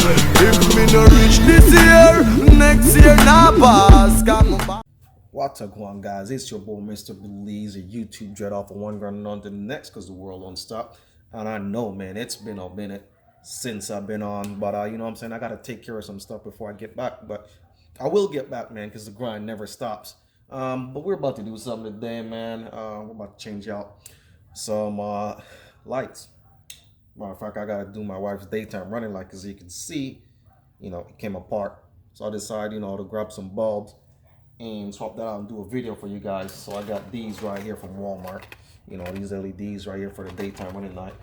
If me no reach this year, next year nah pass. Come on. What's up, going on, guys? It's your boy Mr. Belize, a YouTube dread off of one running on to the next because the world won't stop. And I know, man, it's been a minute since I've been on, but you know what I'm saying, I gotta take care of some stuff before I get back. But I will get back, man, because the grind never stops. But we're about to do something today, man. We're about to change out some lights. Matter of fact, I gotta do my wife's daytime running light because you can see, you know, it came apart. So I decided, you know, to grab some bulbs and swap that out and do a video for you guys. So I got these right here from Walmart, you know, these LEDs right here for the daytime running light.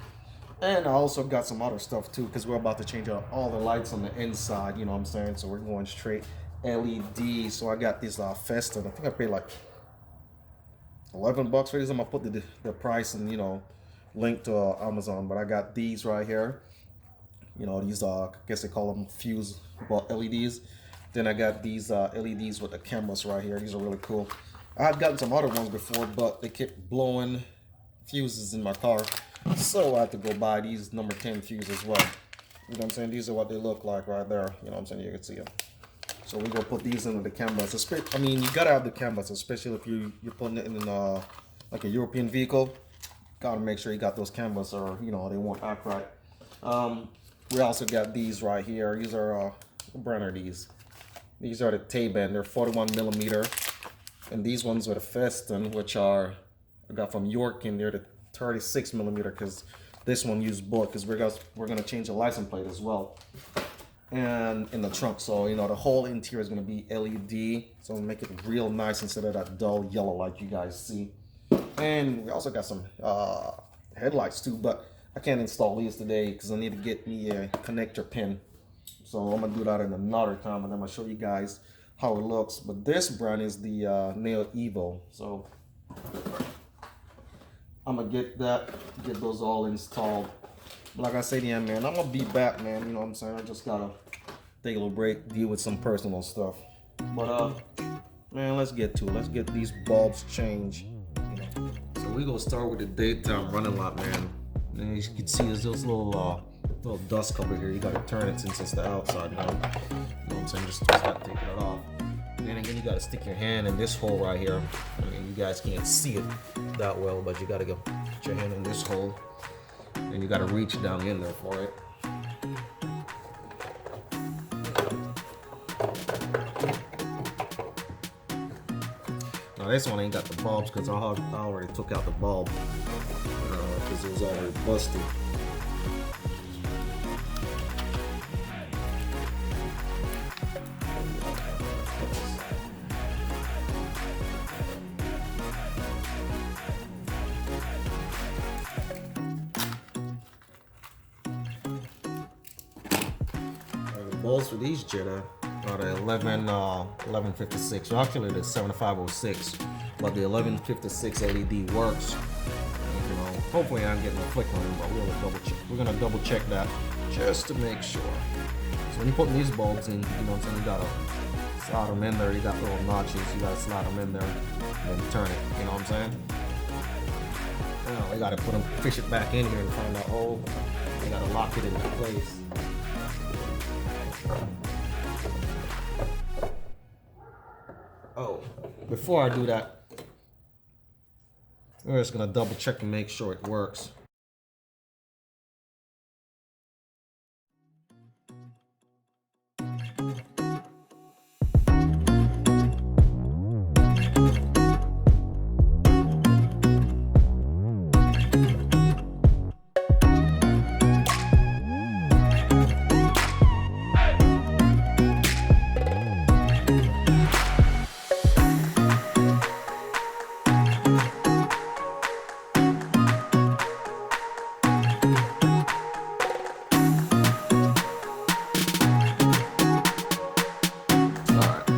And I also got some other stuff too, because we're about to change out all the lights on the inside, you know what I'm saying? So we're going straight LED. So I got this Festa. I think I paid like 11 bucks for these. I'm gonna put the price and, you know, link to Amazon. But I got these right here, you know, these I guess they call them fuse LEDs. Then I got these LEDs with the cameras right here. These are really cool. I've gotten some other ones before, but they kept blowing fuses in my car. So I had to go buy these number 10 fuses as well. You know what I'm saying? These are what they look like right there. You know what I'm saying? You can see them. So we're going to put these into the canvas. I mean, you got to have the canvas, especially if you're putting it in like a European vehicle. Got to make sure you got those canvas or, you know, they won't act right. We also got these right here. These are, what brand are these? These are the Tay-Band. They're 41 millimeter, and these ones are the Feston, which are I got from York, and they're the 36 millimeter. Because this one used both. Because we're gonna change the license plate as well, and in the trunk. So you know the whole interior is gonna be LED. So make it real nice instead of that dull yellow like you guys see. And we also got some headlights too, but I can't install these today because I need to get me a connector pin. So I'm gonna do that in another time, and I'm gonna show you guys how it looks. But this brand is the Nail Evo. So I'm gonna get those all installed. But like I said, yeah, man, I'm gonna be back, man. You know what I'm saying? I just gotta take a little break, deal with some personal stuff. But man, let's get to it. Let's get these bulbs changed. So we gonna start with the daytime running light, man. And as you can see, there's this little dust cover here. You gotta turn it since it's the outside, you know what I'm saying? Just start taking it off. And then again, you gotta stick your hand in this hole right here. I mean, you guys can't see it that well, but you gotta put your hand in this hole, and you gotta reach down in there for it. Now this one ain't got the bulbs because I already took out the bulb because it was already busted. The bulbs for these Jetta are the 1156. Well, actually the 7506, but the 1156 LED works. You know, hopefully I'm getting no flick on them, but we're gonna double check that just to make sure. So when you put these bulbs in, you know what I'm saying, you gotta slide them in there. You got little notches, you gotta slide them in there and then turn it. You know what I'm saying? Now we gotta fish it back in here and find that hole. You gotta lock it into place. Oh, before I do that, we're just gonna double check and make sure it works.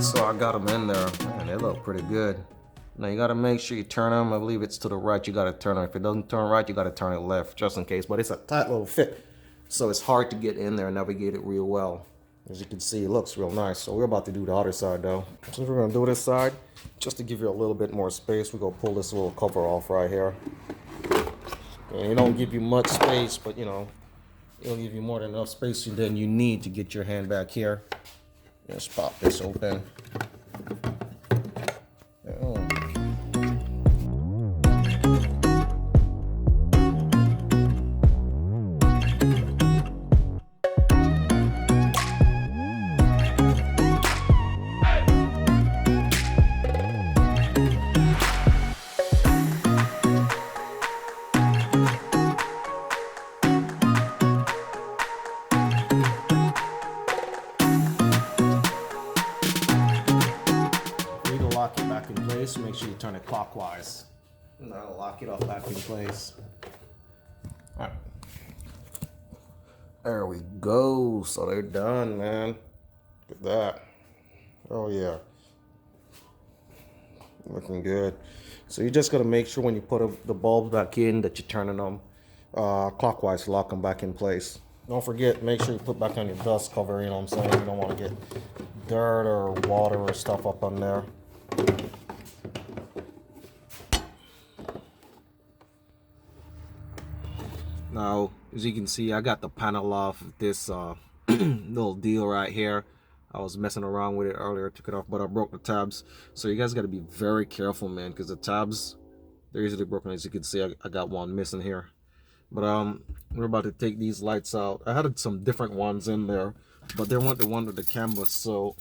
So I got them in there, and they look pretty good. Now you gotta make sure you turn them. I believe it's to the right, you gotta turn them. If it doesn't turn right, you gotta turn it left, just in case. But it's a tight little fit, so it's hard to get in there and navigate it real well. As you can see, it looks real nice. So we're about to do the other side though. So we're gonna do this side, just to give you a little bit more space. We're gonna pull this little cover off right here. And it don't give you much space, but you know, It'll give you more than enough space than you need to get your hand back here. Just pop this open. Oh. Lock it back in place. Make sure you turn it clockwise. And that'll lock it up back in place. All right. There we go. So they're done, man. Look at that. Oh yeah. Looking good. So you just gotta make sure when you put the bulbs back in that you're turning them clockwise to lock them back in place. Don't forget, make sure you put back on your dust cover, you know what I'm saying? You don't want to get dirt or water or stuff up on there. Now, as you can see, I got the panel off this little deal right here. I was messing around with it earlier, took it off, but I broke the tabs. So you guys got to be very careful, man, because the tabs, they're easily broken. As you can see, I got one missing here. But we're about to take these lights out. I had some different ones in there, but they weren't the one with the canvas. So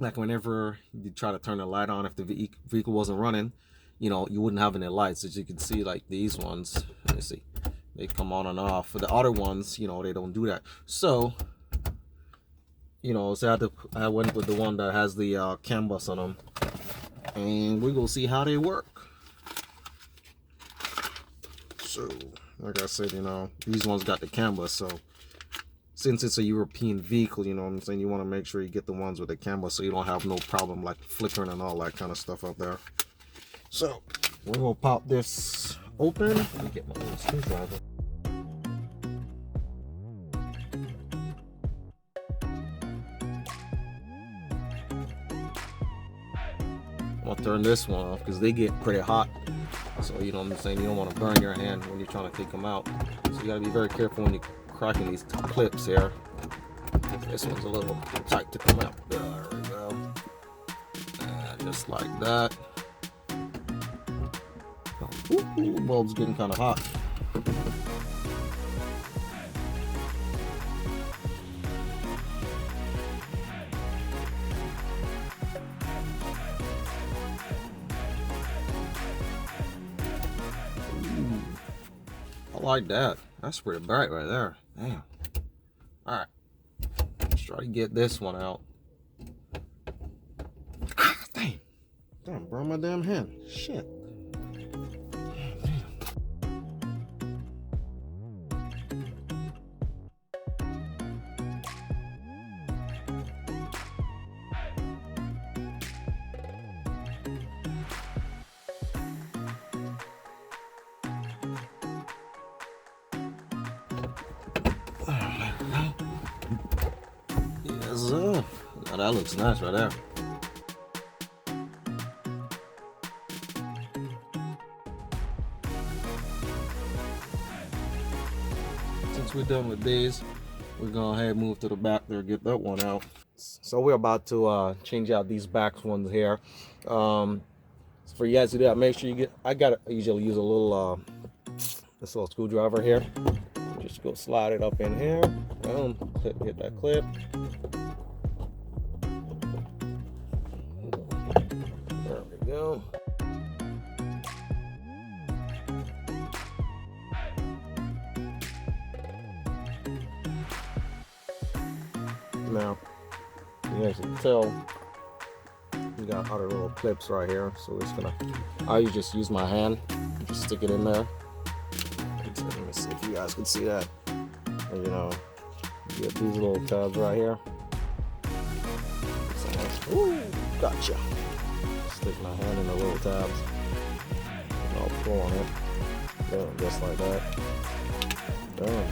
like whenever you try to turn the light on, if the vehicle wasn't running, you know, you wouldn't have any lights. As you can see, like these ones, let me see, they come on and off. For the other ones, you know, they don't do that. So, you know, so I went with the one that has the canvas on them, and we're gonna see how they work. So, like I said, you know, these ones got the canvas. So, since it's a European vehicle, you know what I'm saying, you want to make sure you get the ones with the canvas so you don't have no problem like flickering and all that kind of stuff up there. So, we're gonna pop this open. Let me get my little screwdriver. I'm gonna turn this one off because they get pretty hot. So, you know what I'm saying, you don't want to burn your hand when you're trying to take them out. So you gotta be very careful when you're cracking these clips here. This one's a little tight to come out. There we go. And just like that. Ooh, the bulb's getting kind of hot. Ooh, I like that. That's pretty bright right there. Damn. All right. Let's try to get this one out. Ah, dang. Damn, burned my damn hand. Shit. Yes, sir. Now that looks nice right there. Since we're done with these, we're gonna ahead and move to the back there, get that one out. So we're about to change out these back ones here. So for you guys to do that, make sure you get, I usually use a little this little screwdriver here. Just go slide it up in here. Boom, clip, hit that clip. There we go. Now, you guys can tell we got other little clips right here. So we're just gonna, I just use my hand, just stick it in there. Let me see if you guys can see that. And, you know, you get these little tabs right here. So, ooh, gotcha. Stick my hand in the little tabs. And I'll pull on it. Boom, just like that. Boom.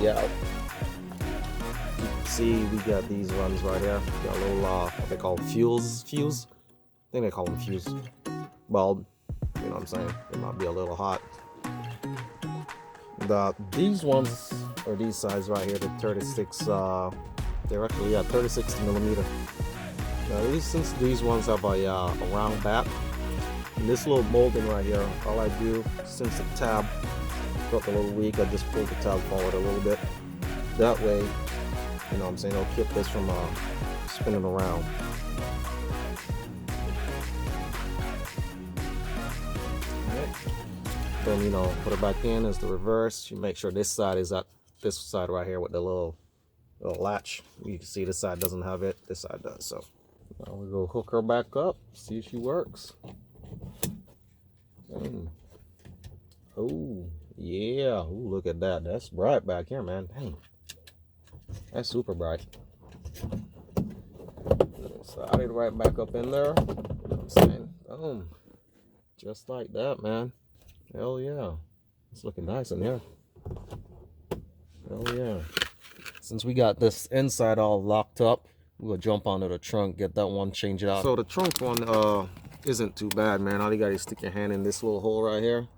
Yeah. You can see we got these ones right here. Got a little what they call fuse. I think they call them fuse bulb. You know what I'm saying? It might be a little hot. These ones, or these sides right here, the 36, they're actually 36 millimeter. Now since these ones have a round back, and this little molding right here, all I do, since the tab felt a little weak, I just pulled the tab forward a little bit. That way, you know what I'm saying, it'll keep this from spinning around. Then, you know, put it back in as the reverse. You make sure this side is at this side right here with the little latch. You can see this side doesn't have it, this side does. So now we go hook her back up, see if she works. Oh yeah, ooh, look at that. That's bright back here, man. Dang, that's super bright. Slide it right back up in there. You know what I'm saying? Boom, just like that, man. Hell yeah, it's looking nice in here. Hell yeah. Since we got this inside all locked up, we'll jump onto the trunk, get that one, change it out. So the trunk one isn't too bad, man. All you gotta do is stick your hand in this little hole right here.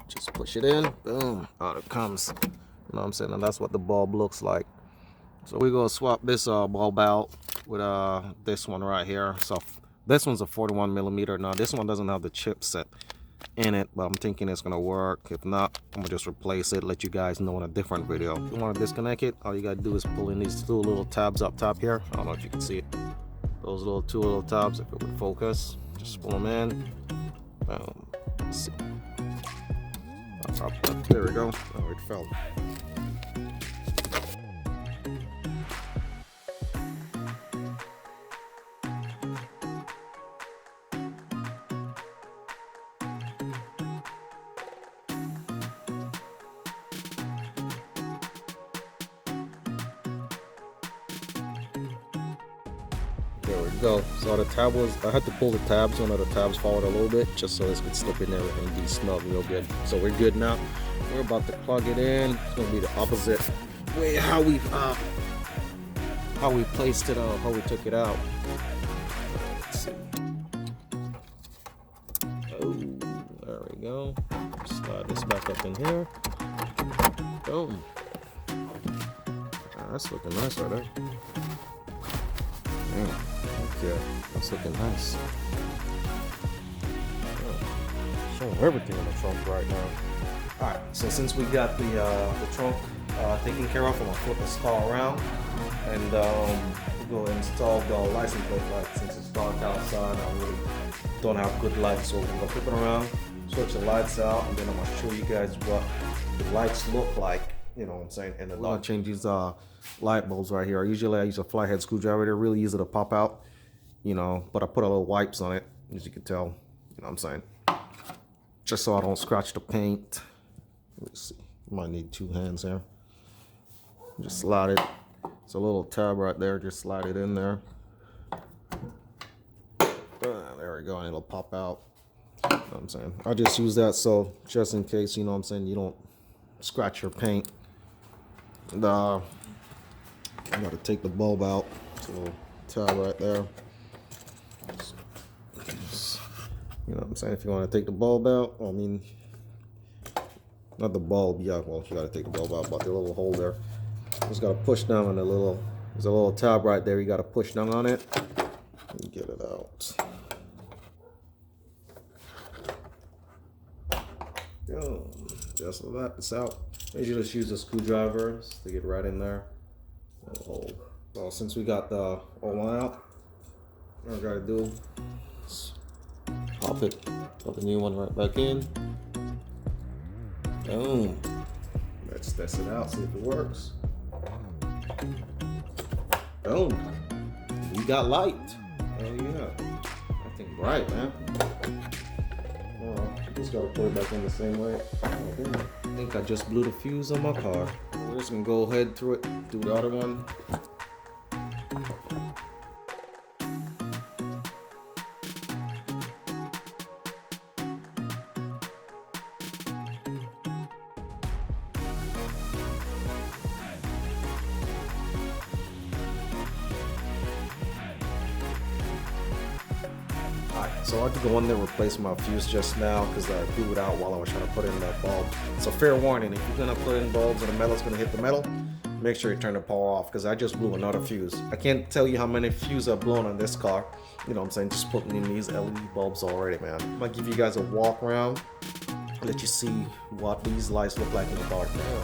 Just push it in, boom, out it comes. You know what I'm saying? And that's what the bulb looks like. So we're gonna swap this bulb out with this one right here. So this one's a 41 millimeter. Now this one doesn't have the chipset in it, but I'm thinking it's gonna work. If not, I'm gonna just replace it, let you guys know in a different video. If you want to disconnect it, all you gotta do is pull in these two little tabs up top here. I don't know if you can see it, those two little tabs. If it would focus, just pull them in. Let's see. There we go. Oh, it fell. There we go. So the tab was, I had to pull the tabs, one of the tabs forward a little bit just so this could slip in there and be snug real good. So we're good now. We're about to plug it in. It's gonna be the opposite way how we placed it, how we took it out. Let's see. Oh, there we go. Slide this back up in here. Boom. That's looking nice right there. Okay, that's looking nice. Oh, showing everything in the trunk right now. Alright, so since we got the trunk taken care of, I'm gonna flip this car around and we'll go install the license plate light. Since it's dark outside, I really don't have good lights, so we're gonna flip it around, switch the lights out, and then I'm gonna show you guys what the lights look like. You know what I'm saying? And we're gonna change these light bulbs right here. Usually I use a flathead screwdriver. They're really easy to pop out, you know, but I put a little wipes on it, as you can tell. You know what I'm saying? Just so I don't scratch the paint. Let's see. Might need two hands here. Just slide it. It's a little tab right there. Just slide it in there. There we go, and it'll pop out. You know what I'm saying? I just use that so just in case, you know what I'm saying, you don't scratch your paint. And I gotta take the bulb out. It's a little tab right there. You know what I'm saying? If you want to take the bulb out, I mean, not the bulb, yeah, well, you gotta take the bulb out, but the little hole there. Just gotta push down on the little, there's a little tab right there. You gotta push down on it and get it out. Just so that it's out. You just use a screwdriver to get right in there. So since we got the old one out, what I gotta do is pop it, put the new one right back in. Boom. Let's test it out, see if it works. Boom. We got light. Oh yeah. That thing bright, man. Just gotta put it back in the same way. I think I just blew the fuse on my car. We're just gonna go ahead through it, do the other one. Alright, So I had to go in there and replace my fuse just now because I blew it out while I was trying to put in that bulb. So fair warning, if you're gonna put in bulbs and the metal's gonna hit the metal, make sure you turn the power off because I just blew another fuse. I can't tell you how many fuses I've blown on this car. You know what I'm saying? Just putting in these LED bulbs already, man. I'm gonna give you guys a walk around, let you see what these lights look like in the dark now.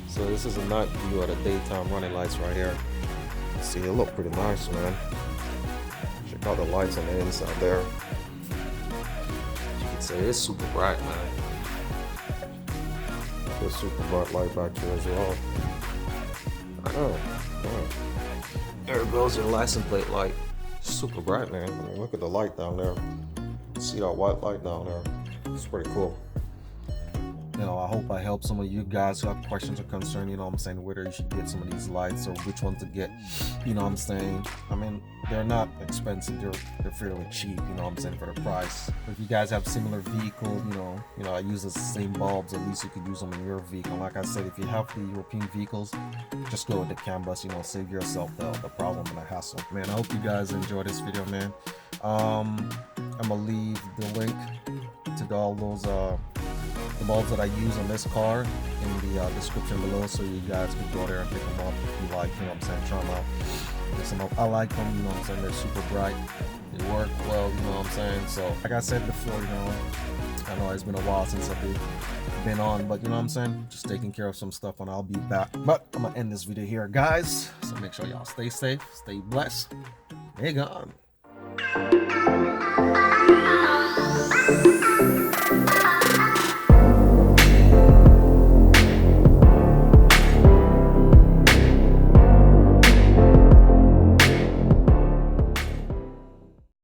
So this is a night view of the daytime running lights right here. See, it look pretty nice, man. Check out the lights on the inside there. As you can see, it's super bright, man. There's super bright light back here as well. I know. Yeah. There goes your license plate light. Super bright, man. I mean, look at the light down there. See that white light down there? It's pretty cool. You know, I hope I help some of you guys who have questions or concerns, you know what I'm saying, whether you should get some of these lights or which ones to get, you know what I'm saying. I mean, they're not expensive, they're fairly cheap, you know what I'm saying, for the price. But if you guys have similar vehicle, you know, I use the same bulbs, at least you could use them in your vehicle. Like I said, if you have the European vehicles, just go with the CAN bus, you know, save yourself the problem and the hassle. Man, I hope you guys enjoy this video, man. I'm gonna leave the link to all those the bulbs that I use on this car in the description below, so you guys can go there and pick them up if you like, you know what I'm saying, try them out, pick some up. I like them, you know what I'm saying, they're super bright, they work well, you know what I'm saying. So like I said before, you know, I know it's been a while since I've been on, but you know what I'm saying, just taking care of some stuff and I'll be back. But I'm gonna end this video here, guys, so make sure y'all stay safe, stay blessed, stay gone.